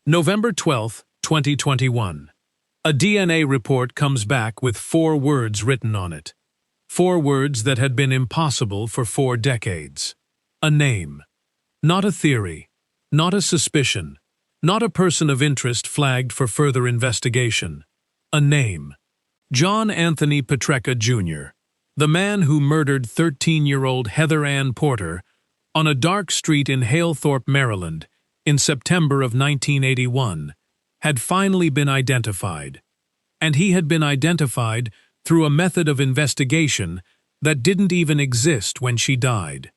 November 12, 2021. A DNA report comes back with 4 words written on it. 4 words that had been impossible for 4 decades. A name. Not a theory. Not a suspicion. Not a person of interest flagged for further investigation. A name. John Anthony Petrecca Jr., the man who murdered 13-year-old Heather Ann Porter on a dark street in Halethorpe, Maryland, in September of 1981, had finally been identified. And he had been identified through a method of investigation that didn't even exist when she died.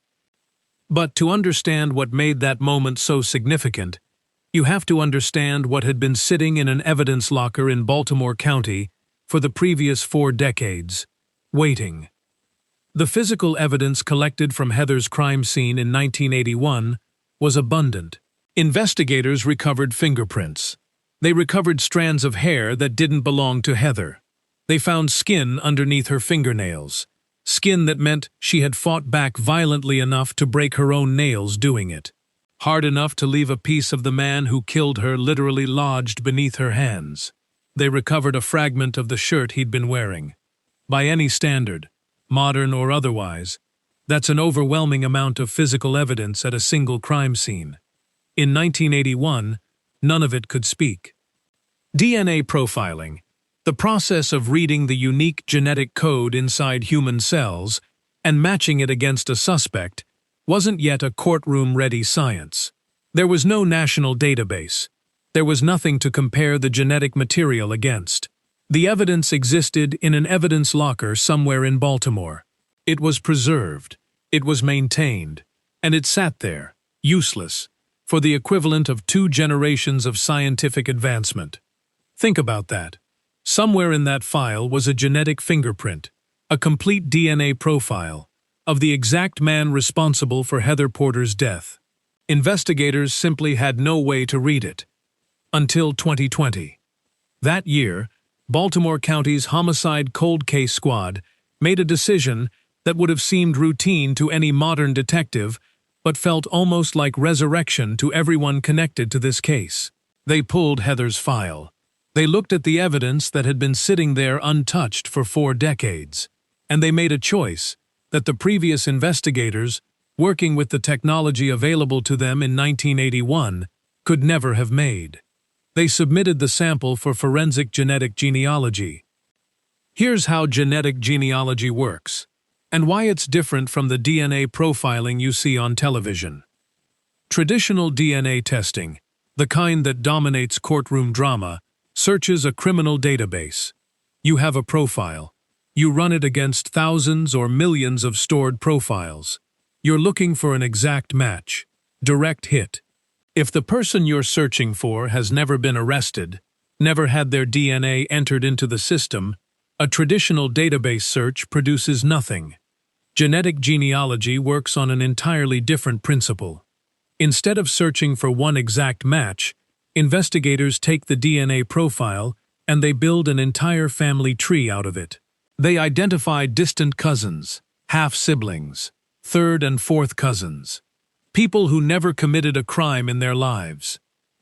But to understand what made that moment so significant, you have to understand what had been sitting in an evidence locker in Baltimore County for the previous 4 decades, waiting. The physical evidence collected from Heather's crime scene in 1981 was abundant. Investigators recovered fingerprints. They recovered strands of hair that didn't belong to Heather. They found skin underneath her fingernails, skin that meant she had fought back violently enough to break her own nails doing it, hard enough to leave a piece of the man who killed her literally lodged beneath her hands. They recovered a fragment of the shirt he'd been wearing. By any standard, modern or otherwise, that's an overwhelming amount of physical evidence at a single crime scene. In 1981, none of it could speak. DNA profiling, the process of reading the unique genetic code inside human cells and matching it against a suspect, wasn't yet a courtroom-ready science. There was no national database. There was nothing to compare the genetic material against. The evidence existed in an evidence locker somewhere in Baltimore. It was preserved, it was maintained, and it sat there, useless, for the equivalent of 2 generations of scientific advancement. Think about that. Somewhere in that file was a genetic fingerprint, a complete DNA profile, of the exact man responsible for Heather Porter's death. Investigators simply had no way to read it. Until 2020. That year, Baltimore County's Homicide Cold Case Squad made a decision that would have seemed routine to any modern detective, but felt almost like resurrection to everyone connected to this case. They pulled Heather's file. They looked at the evidence that had been sitting there untouched for 4 decades, and they made a choice that the previous investigators, working with the technology available to them in 1981, could never have made. They submitted the sample for forensic genetic genealogy. Here's how genetic genealogy works, and why it's different from the DNA profiling you see on television. Traditional DNA testing, the kind that dominates courtroom drama, searches a criminal database. You have a profile. You run it against thousands or millions of stored profiles. You're looking for an exact match, direct hit. If the person you're searching for has never been arrested, never had their DNA entered into the system, a traditional database search produces nothing. Genetic genealogy works on an entirely different principle. Instead of searching for one exact match, investigators take the DNA profile and they build an entire family tree out of it. They identify distant cousins, half-siblings, third and fourth cousins, people who never committed a crime in their lives.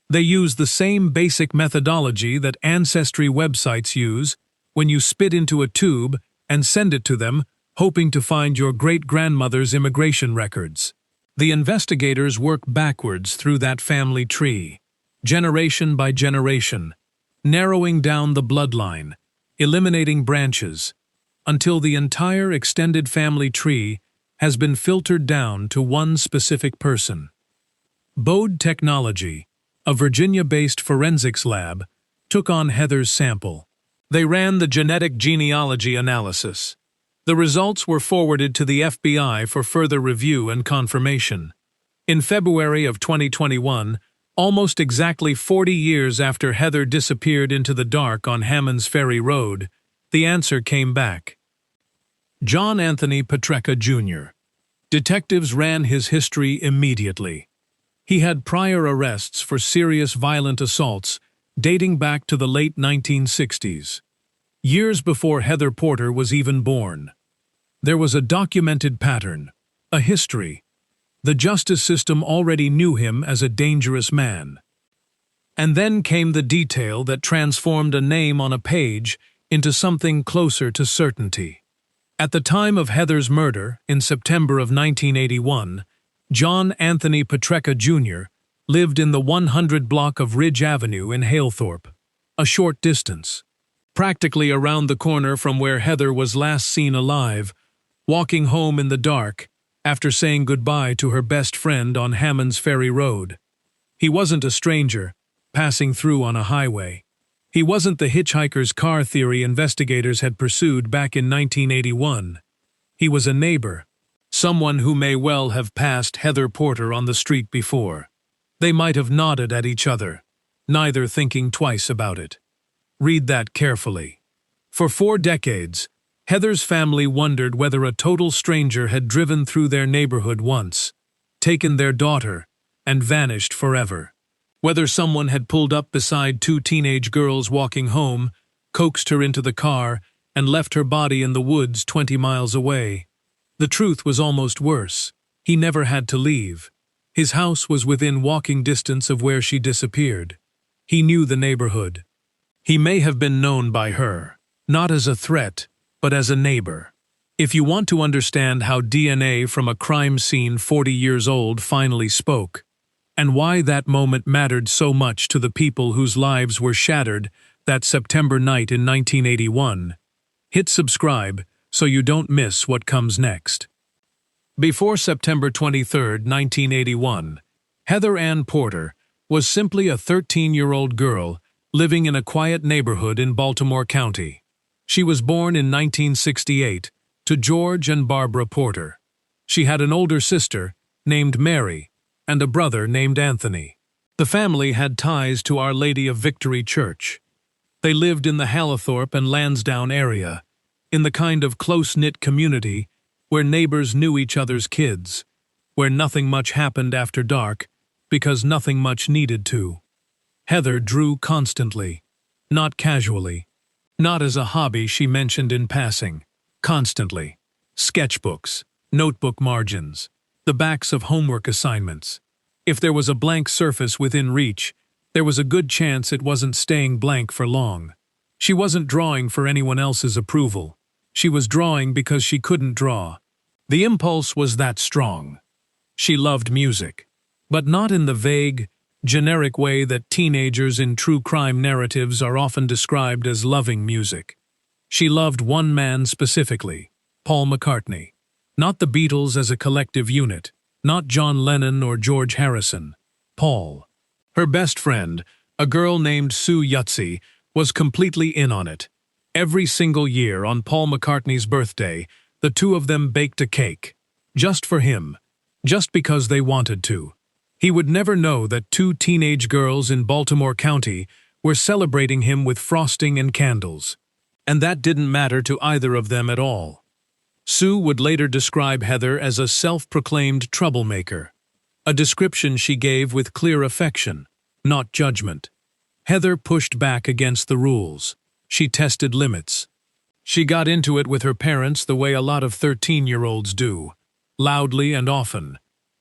They use the same basic methodology that ancestry websites use when you spit into a tube and send it to them, hoping to find your great-grandmother's immigration records. The investigators work backwards through that family tree, generation by generation, narrowing down the bloodline, eliminating branches, until the entire extended family tree has been filtered down to one specific person. Bode Technology, a Virginia-based forensics lab, took on Heather's sample. They ran the genetic genealogy analysis. The results were forwarded to the FBI for further review and confirmation. In February of 2021, almost exactly 40 years after Heather disappeared into the dark on Hammond's Ferry Road, the answer came back. John Anthony Petrecca Jr. Detectives ran his history immediately. He had prior arrests for serious violent assaults dating back to the late 1960s, years before Heather Porter was even born. There was a documented pattern, a history. The justice system already knew him as a dangerous man. And then came the detail that transformed a name on a page into something closer to certainty. At the time of Heather's murder, in September of 1981, John Anthony Petrecca Jr. lived in the 100 block of Ridge Avenue in Halethorpe, a short distance, practically around the corner from where Heather was last seen alive, walking home in the dark after saying goodbye to her best friend on Hammond's Ferry Road. He wasn't a stranger, passing through on a highway. He wasn't the hitchhiker's car theory investigators had pursued back in 1981. He was a neighbor, someone who may well have passed Heather Porter on the street before. They might have nodded at each other, neither thinking twice about it. Read that carefully. For 4 decades, Heather's family wondered whether a total stranger had driven through their neighborhood once, taken their daughter, and vanished forever. Whether someone had pulled up beside 2 teenage girls walking home, coaxed her into the car, and left her body in the woods 20 miles away. The truth was almost worse. He never had to leave. His house was within walking distance of where she disappeared. He knew the neighborhood. He may have been known by her, not as a threat, but as a neighbor. If you want to understand how DNA from a crime scene 40 years old finally spoke, and why that moment mattered so much to the people whose lives were shattered that September night in 1981, hit subscribe so you don't miss what comes next. Before September 23, 1981, Heather Ann Porter was simply a 13-year-old girl living in a quiet neighborhood in Baltimore County. She was born in 1968 to George and Barbara Porter. She had an older sister named Mary and a brother named Anthony. The family had ties to Our Lady of Victory Church. They lived in the Halethorpe and Lansdowne area, in the kind of close-knit community where neighbors knew each other's kids, where nothing much happened after dark because nothing much needed to. Heather drew constantly, not casually, not as a hobby she mentioned in passing, constantly. Sketchbooks, notebook margins, the backs of homework assignments. If there was a blank surface within reach, there was a good chance it wasn't staying blank for long. She wasn't drawing for anyone else's approval. She was drawing because she couldn't draw. The impulse was that strong. She loved music, but not in the vague, generic way that teenagers in true crime narratives are often described as loving music. She loved one man specifically, Paul McCartney. Not the Beatles as a collective unit, not John Lennon or George Harrison. Paul. Her best friend, a girl named Sue Yutzy, was completely in on it. Every single year on Paul McCartney's birthday, the two of them baked a cake. Just for him. Just because they wanted to. He would never know that 2 teenage girls in Baltimore County were celebrating him with frosting and candles. And that didn't matter to either of them at all. Sue would later describe Heather as a self-proclaimed troublemaker, a description she gave with clear affection, not judgment. Heather pushed back against the rules. She tested limits. She got into it with her parents the way a lot of 13-year-olds do, loudly and often,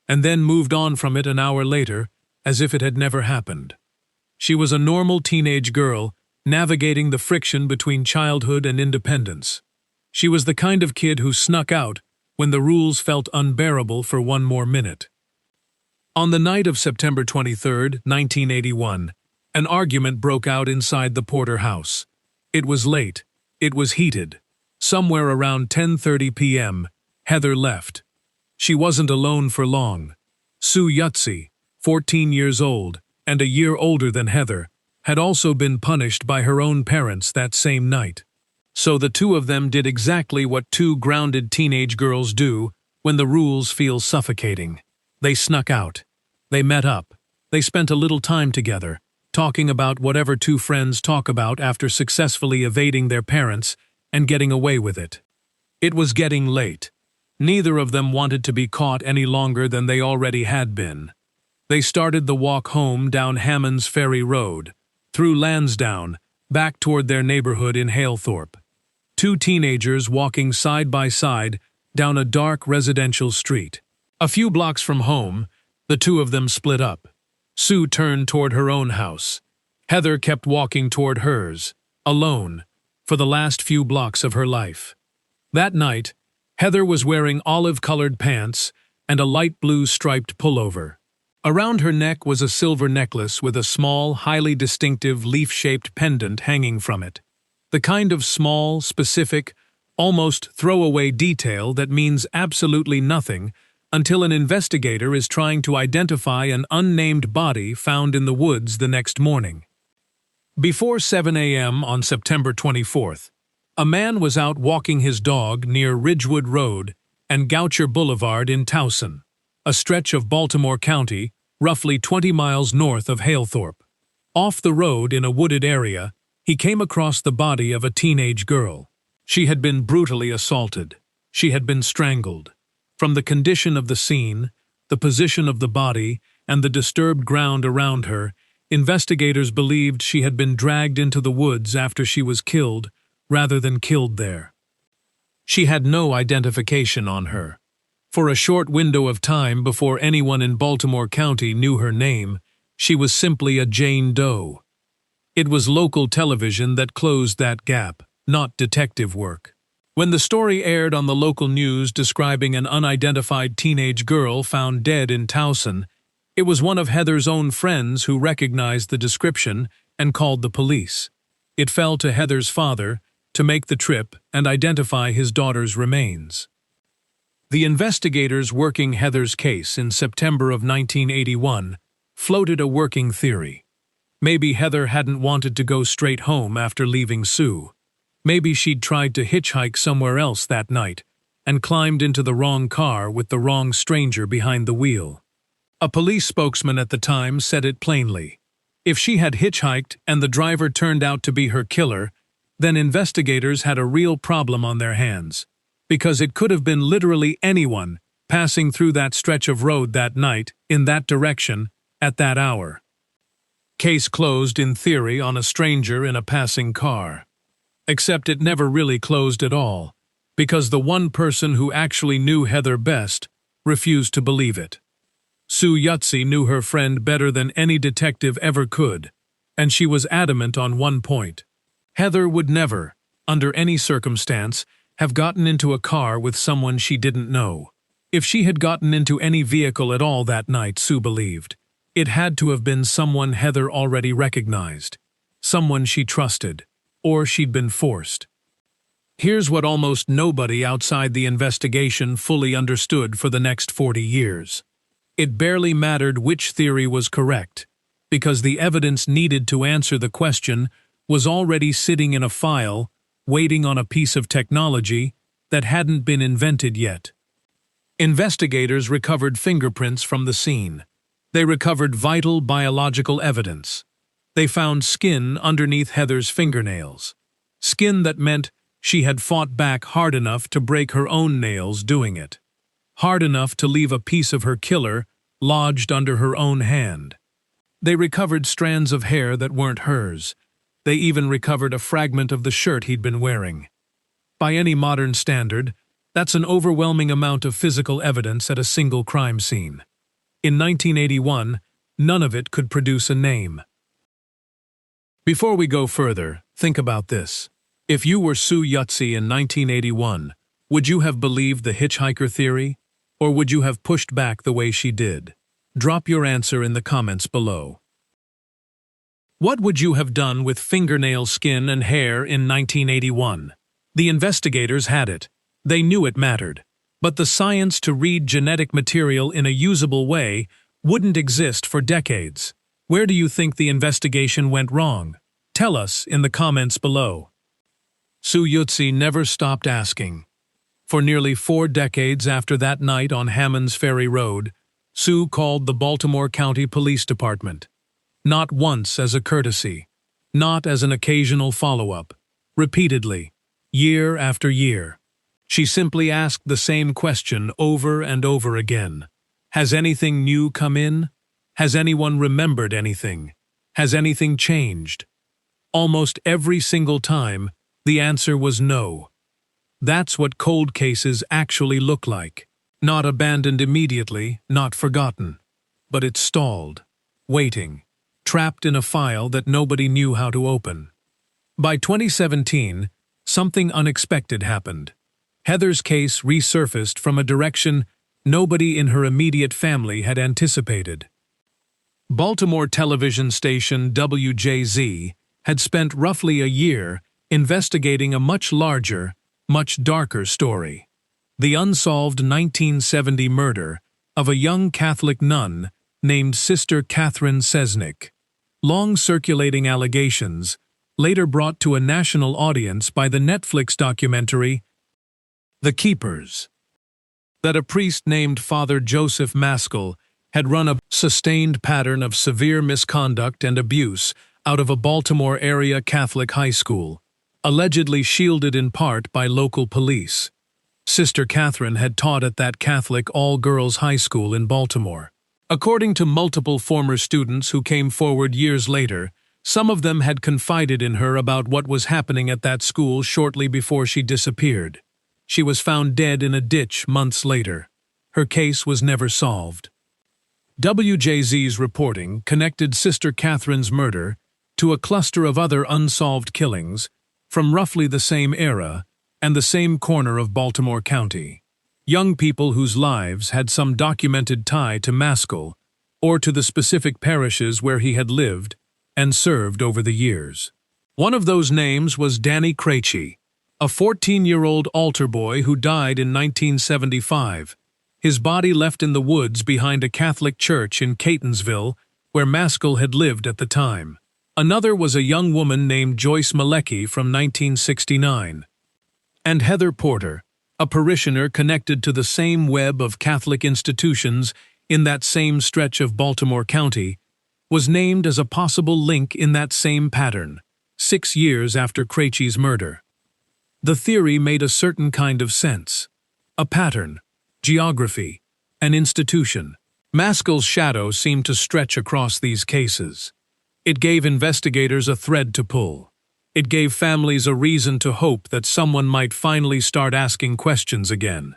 and then moved on from it an hour later as if it had never happened. She was a normal teenage girl navigating the friction between childhood and independence. She was the kind of kid who snuck out when the rules felt unbearable for one more minute. On the night of September 23, 1981, an argument broke out inside the Porter house. It was late. It was heated. Somewhere around 10:30 p.m., Heather left. She wasn't alone for long. Sue Yutzy, 14 years old and a year older than Heather, had also been punished by her own parents that same night. So the two of them did exactly what 2 grounded teenage girls do when the rules feel suffocating. They snuck out. They met up. They spent a little time together, talking about whatever 2 friends talk about after successfully evading their parents and getting away with it. It was getting late. Neither of them wanted to be caught any longer than they already had been. They started the walk home down Hammond's Ferry Road, through Lansdowne, back toward their neighborhood in Halethorpe. 2 teenagers walking side by side down a dark residential street. A few blocks from home, the two of them split up. Sue turned toward her own house. Heather kept walking toward hers, alone, for the last few blocks of her life. That night, Heather was wearing olive-colored pants and a light blue striped pullover. Around her neck was a silver necklace with a small, highly distinctive leaf-shaped pendant hanging from it. The kind of small, specific, almost throwaway detail that means absolutely nothing until an investigator is trying to identify an unnamed body found in the woods the next morning. Before 7 a.m. on September 24th, a man was out walking his dog near Ridgewood Road and Goucher Boulevard in Towson, a stretch of Baltimore County, roughly 20 miles north of Halethorpe. Off the road in a wooded area, he came across the body of a teenage girl. She had been brutally assaulted. She had been strangled. From the condition of the scene, the position of the body, and the disturbed ground around her, investigators believed she had been dragged into the woods after she was killed, rather than killed there. She had no identification on her. For a short window of time before anyone in Baltimore County knew her name, she was simply a Jane Doe. It was local television that closed that gap, not detective work. When the story aired on the local news describing an unidentified teenage girl found dead in Towson, it was one of Heather's own friends who recognized the description and called the police. It fell to Heather's father to make the trip and identify his daughter's remains. The investigators working Heather's case in September of 1981 floated a working theory. Maybe Heather hadn't wanted to go straight home after leaving Sue. Maybe she'd tried to hitchhike somewhere else that night and climbed into the wrong car with the wrong stranger behind the wheel. A police spokesman at the time said it plainly. If she had hitchhiked and the driver turned out to be her killer, then investigators had a real problem on their hands, because it could have been literally anyone passing through that stretch of road that night, in that direction, at that hour. Case closed in theory on a stranger in a passing car. Except it never really closed at all, because the one person who actually knew Heather best refused to believe it. Sue Yutzy knew her friend better than any detective ever could, and she was adamant on one point. Heather would never, under any circumstance, have gotten into a car with someone she didn't know. If she had gotten into any vehicle at all that night, Sue believed, it had to have been someone Heather already recognized, someone she trusted, or she'd been forced. Here's what almost nobody outside the investigation fully understood for the next 40 years. It barely mattered which theory was correct, because the evidence needed to answer the question was already sitting in a file, waiting on a piece of technology that hadn't been invented yet. Investigators recovered fingerprints from the scene. They recovered vital biological evidence. They found skin underneath Heather's fingernails. Skin that meant she had fought back hard enough to break her own nails doing it. Hard enough to leave a piece of her killer lodged under her own hand. They recovered strands of hair that weren't hers. They even recovered a fragment of the shirt he'd been wearing. By any modern standard, that's an overwhelming amount of physical evidence at a single crime scene. In 1981, none of it could produce a name. Before we go further, think about this. If you were Sue Yutzy in 1981, would you have believed the hitchhiker theory, or would you have pushed back the way she did? Drop your answer in the comments below. What would you have done with fingernail skin and hair in 1981? The investigators had it. They knew it mattered. But the science to read genetic material in a usable way wouldn't exist for decades. Where do you think the investigation went wrong? Tell us in the comments below. Sue Yutzy never stopped asking. For nearly 4 decades after that night on Hammond's Ferry Road, Sue called the Baltimore County Police Department. Not once as a courtesy, not as an occasional follow-up, repeatedly, year after year. She simply asked the same question over and over again. Has anything new come in? Has anyone remembered anything? Has anything changed? Almost every single time, the answer was no. That's what cold cases actually look like. Not abandoned immediately, not forgotten. But it stalled. waiting, trapped in a file that nobody knew how to open. By 2017, something unexpected happened. Heather's case resurfaced from a direction nobody in her immediate family had anticipated. Baltimore television station WJZ had spent roughly a year investigating a much larger, much darker story. The unsolved 1970 murder of a young Catholic nun named Sister Catherine Cesnik. Long circulating allegations, later brought to a national audience by the Netflix documentary The Keepers, that a priest named Father Maskell had run a sustained pattern of severe misconduct and abuse out of a Baltimore area Catholic high school, allegedly shielded in part by local police. Sister Catherine had taught at that Catholic all-girls high school in Baltimore. According to multiple former students who came forward years later, some of them had confided in her about what was happening at that school shortly before she disappeared. She was found dead in a ditch months later. Her case was never solved. WJZ's reporting connected Sister Catherine's murder to a cluster of other unsolved killings from roughly the same era and the same corner of Baltimore County. Young people whose lives had some documented tie to Maskell or to the specific parishes where he had lived and served over the years. One of those names was Danny Krejci, a 14-year-old altar boy who died in 1975, his body left in the woods behind a Catholic church in Catonsville, where Maskell had lived at the time. Another was a young woman named Joyce Malecki from 1969. And Heather Porter, a parishioner connected to the same web of Catholic institutions in that same stretch of Baltimore County, was named as a possible link in that same pattern, 6 years after Krejci's murder. The theory made a certain kind of sense. A pattern, geography, an institution. Maskell's shadow seemed to stretch across these cases. It gave investigators a thread to pull. It gave families a reason to hope that someone might finally start asking questions again.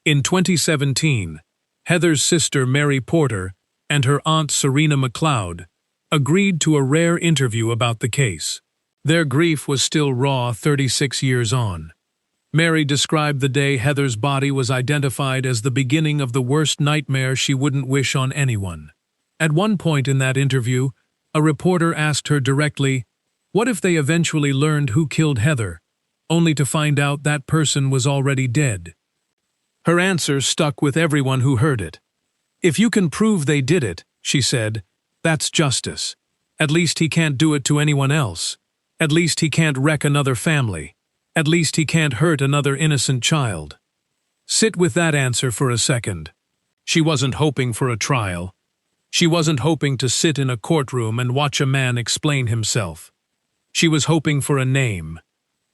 In 2017, Heather's sister Mary Porter and her aunt Serena McLeod agreed to a rare interview about the case. Their grief was still raw 36 years on. Mary described the day Heather's body was identified as the beginning of the worst nightmare she wouldn't wish on anyone. At one point in that interview, a reporter asked her directly, "What if they eventually learned who killed Heather, only to find out that person was already dead?" Her answer stuck with everyone who heard it. "If you can prove they did it," she said, "that's justice. At least he can't do it to anyone else. At least he can't wreck another family. At least he can't hurt another innocent child." Sit with that answer for a second. She wasn't hoping for a trial. She wasn't hoping to sit in a courtroom and watch a man explain himself. She was hoping for a name,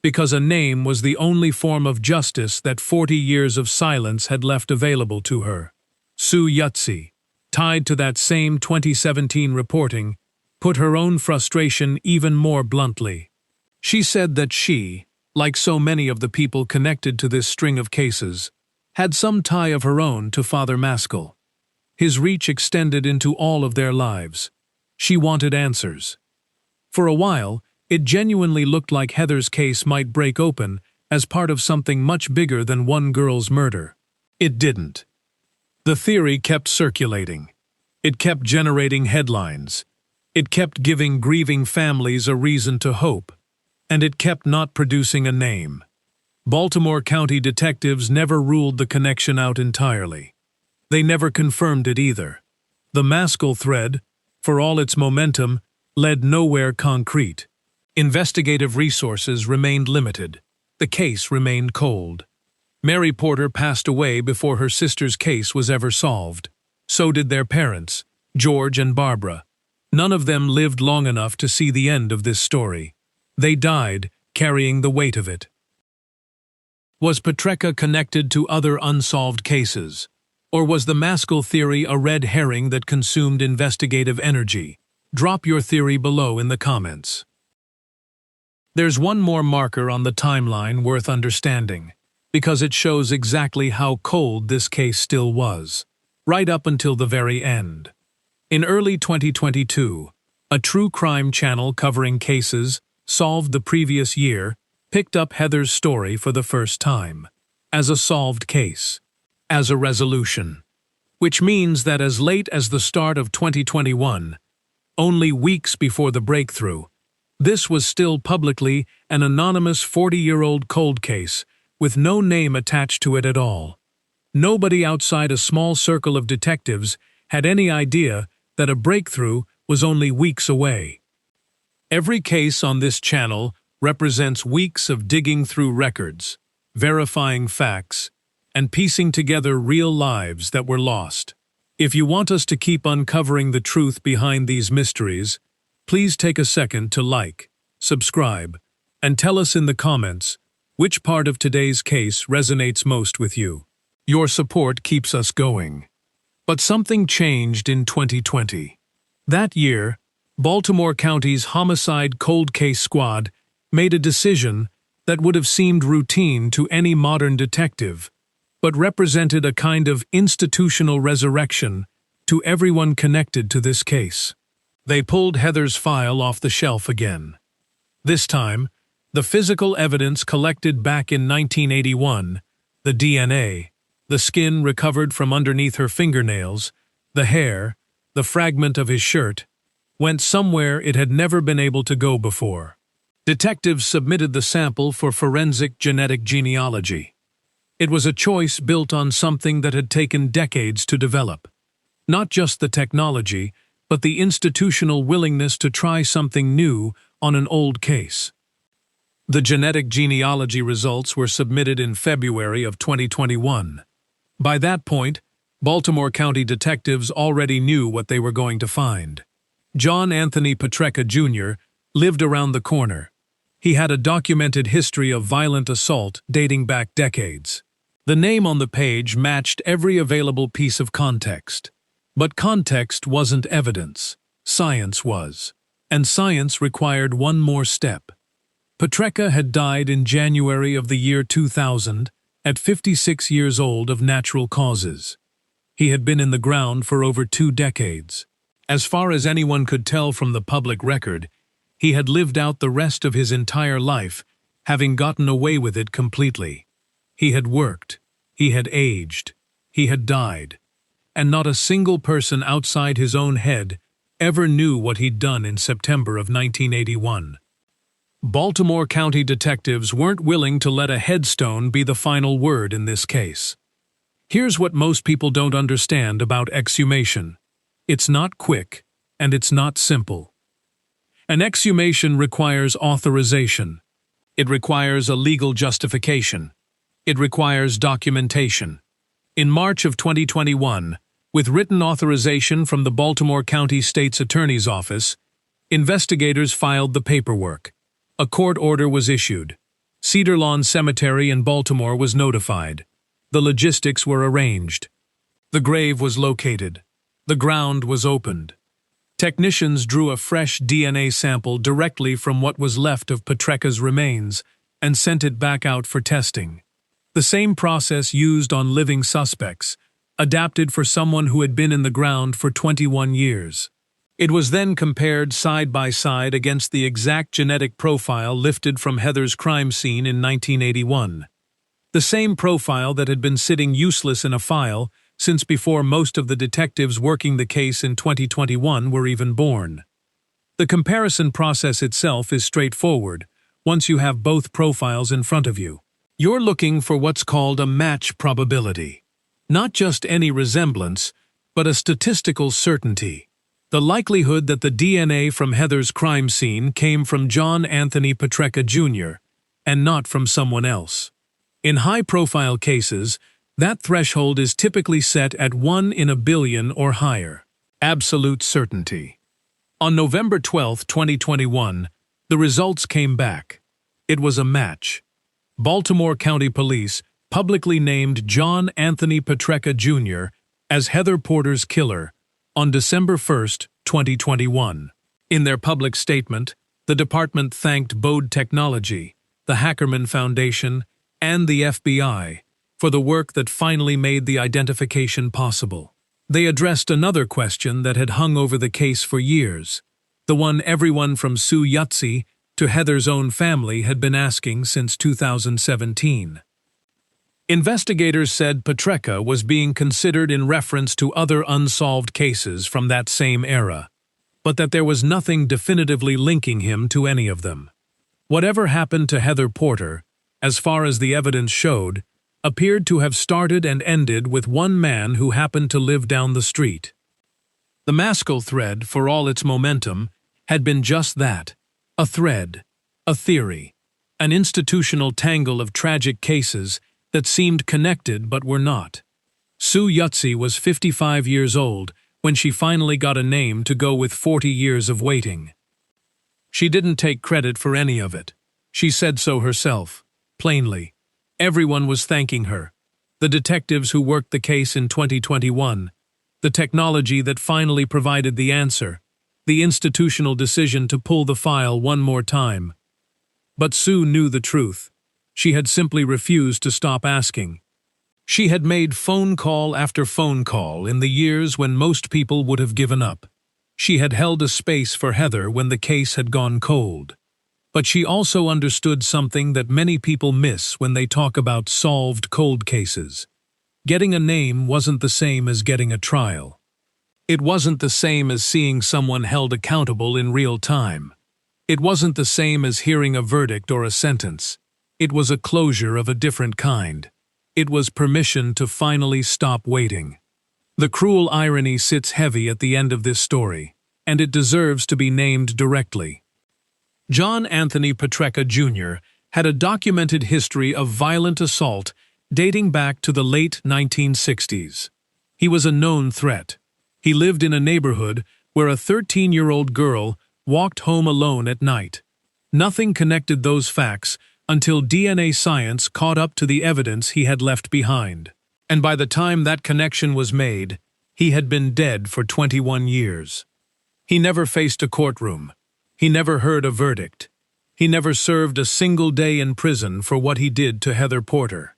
because a name was the only form of justice that 40 years of silence had left available to her. Sue Yutzy, tied to that same 2017 reporting, put her own frustration even more bluntly. She said that she, like so many of the people connected to this string of cases, had some tie of her own to Father Maskell. His reach extended into all of their lives. She wanted answers. For a while, it genuinely looked like Heather's case might break open as part of something much bigger than one girl's murder. It didn't. The theory kept circulating. It kept generating headlines. It kept giving grieving families a reason to hope. And it kept not producing a name. Baltimore County detectives never ruled the connection out entirely. They never confirmed it either. The Maskell thread, for all its momentum, led nowhere concrete. Investigative resources remained limited. The case remained cold. Mary Porter passed away before her sister's case was ever solved. So did their parents, George and Barbara. None of them lived long enough to see the end of this story. They died, carrying the weight of it. Was Petrecca connected to other unsolved cases? Or was the Maskell theory a red herring that consumed investigative energy? Drop your theory below in the comments. There's one more marker on the timeline worth understanding, because it shows exactly how cold this case still was, right up until the very end. In early 2022, a true crime channel covering cases solved the previous year picked up Heather's story for the first time, as a solved case, as a resolution, which means that as late as the start of 2021, only weeks before the breakthrough, this was still publicly an anonymous 40-year-old cold case with no name attached to it at all. Nobody outside a small circle of detectives had any idea that a breakthrough was only weeks away. Every case on this channel represents weeks of digging through records, verifying facts, and piecing together real lives that were lost. If you want us to keep uncovering the truth behind these mysteries, please take a second to like, subscribe, and tell us in the comments which part of today's case resonates most with you. Your support keeps us going. But something changed in 2020. That year, Baltimore County's Homicide Cold Case Squad made a decision that would have seemed routine to any modern detective, but represented a kind of institutional resurrection to everyone connected to this case. They pulled Heather's file off the shelf again. This time, the physical evidence collected back in 1981, the DNA, the skin recovered from underneath her fingernails, the hair, the fragment of his shirt, went somewhere it had never been able to go before. Detectives submitted the sample for forensic genetic genealogy. It was a choice built on something that had taken decades to develop. Not just the technology, but the institutional willingness to try something new on an old case. The genetic genealogy results were submitted in February of 2021. By that point, Baltimore County detectives already knew what they were going to find. John Anthony Petrecca Jr. lived around the corner. He had a documented history of violent assault dating back decades. The name on the page matched every available piece of context. But context wasn't evidence. Science was. And science required one more step. Petrecca had died in January of the year 2000, at 56 years old of natural causes. He had been in the ground for over 2 decades. As far as anyone could tell from the public record, he had lived out the rest of his entire life, having gotten away with it completely. He had worked, he had aged, he had died, and not a single person outside his own head ever knew what he'd done in September of 1981. Baltimore County detectives weren't willing to let a headstone be the final word in this case. Here's what most people don't understand about exhumation. It's not quick, and it's not simple. An exhumation requires authorization. It requires a legal justification. It requires documentation. In March of 2021, with written authorization from the Baltimore County State's Attorney's Office, investigators filed the paperwork. A court order was issued. Cedar Lawn Cemetery in Baltimore was notified. The logistics were arranged. The grave was located. The ground was opened. Technicians drew a fresh DNA sample directly from what was left of Petrecca's remains and sent it back out for testing. The same process used on living suspects, adapted for someone who had been in the ground for 21 years. It was then compared side by side against the exact genetic profile lifted from Heather's crime scene in 1981. The same profile that had been sitting useless in a file since before most of the detectives working the case in 2021 were even born. The comparison process itself is straightforward once you have both profiles in front of you. You're looking for what's called a match probability. Not just any resemblance, but a statistical certainty. The likelihood that the DNA from Heather's crime scene came from John Anthony Petrecca Jr. and not from someone else. In high-profile cases, that threshold is typically set at 1 in a billion or higher. Absolute certainty. On November 12, 2021, the results came back. It was a match. Baltimore County Police publicly named John Anthony Petrecca Jr. as Heather Porter's killer on December 1, 2021. In their public statement, the department thanked Bode Technology, the Hackerman Foundation, and the FBI for the work that finally made the identification possible. They addressed another question that had hung over the case for years, the one everyone from Sue Yutzy to Heather's own family had been asking since 2017. Investigators said Petrecca was being considered in reference to other unsolved cases from that same era, but that there was nothing definitively linking him to any of them. Whatever happened to Heather Porter, as far as the evidence showed, appeared to have started and ended with one man who happened to live down the street. The Maskell thread, for all its momentum, had been just that, a thread, a theory, an institutional tangle of tragic cases that seemed connected but were not. Sue Yutzy was 55 years old when she finally got a name to go with 40 years of waiting. She didn't take credit for any of it. She said so herself, plainly. Everyone was thanking her. The detectives who worked the case in 2021, the technology that finally provided the answer, the institutional decision to pull the file one more time. But Sue knew the truth. She had simply refused to stop asking. She had made phone call after phone call in the years when most people would have given up. She had held a space for Heather when the case had gone cold. But she also understood something that many people miss when they talk about solved cold cases. Getting a name wasn't the same as getting a trial. It wasn't the same as seeing someone held accountable in real time. It wasn't the same as hearing a verdict or a sentence. It was a closure of a different kind. It was permission to finally stop waiting. The cruel irony sits heavy at the end of this story, and it deserves to be named directly. John Anthony Petrecca Jr. had a documented history of violent assault dating back to the late 1960s. He was a known threat. He lived in a neighborhood where a 13-year-old girl walked home alone at night. Nothing connected those facts until DNA science caught up to the evidence he had left behind. And by the time that connection was made, he had been dead for 21 years. He never faced a courtroom. He never heard a verdict. He never served a single day in prison for what he did to Heather Porter.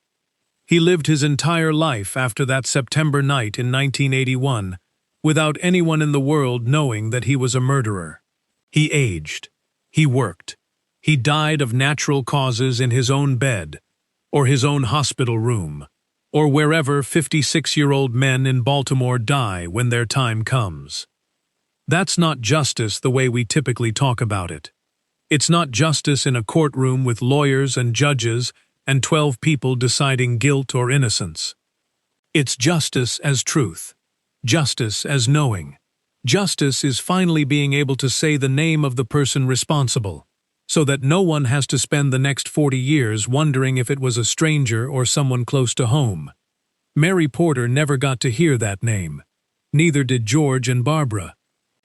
He lived his entire life after that September night in 1981 without anyone in the world knowing that he was a murderer. He aged. He worked. He died of natural causes in his own bed, or his own hospital room, or wherever 56-year-old men in Baltimore die when their time comes. That's not justice the way we typically talk about it. It's not justice in a courtroom with lawyers and judges and 12 people deciding guilt or innocence. It's justice as truth. Justice as knowing. Justice is finally being able to say the name of the person responsible, so that no one has to spend the next 40 years wondering if it was a stranger or someone close to home. Mary Porter never got to hear that name. Neither did George and Barbara.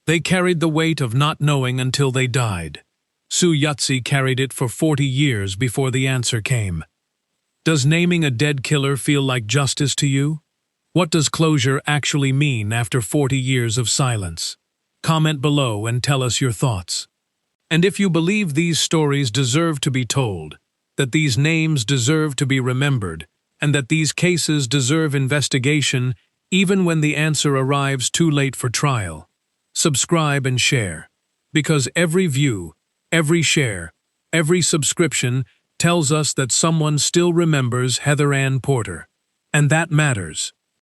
They carried the weight of not knowing until they died. Sue Yutzy carried it for 40 years before the answer came. Does naming a dead killer feel like justice to you? What does closure actually mean after 40 years of silence? Comment below and tell us your thoughts. And if you believe these stories deserve to be told, that these names deserve to be remembered, and that these cases deserve investigation even when the answer arrives too late for trial, subscribe and share, because every view, every share, every subscription tells us that someone still remembers Heather Ann Porter, and that matters.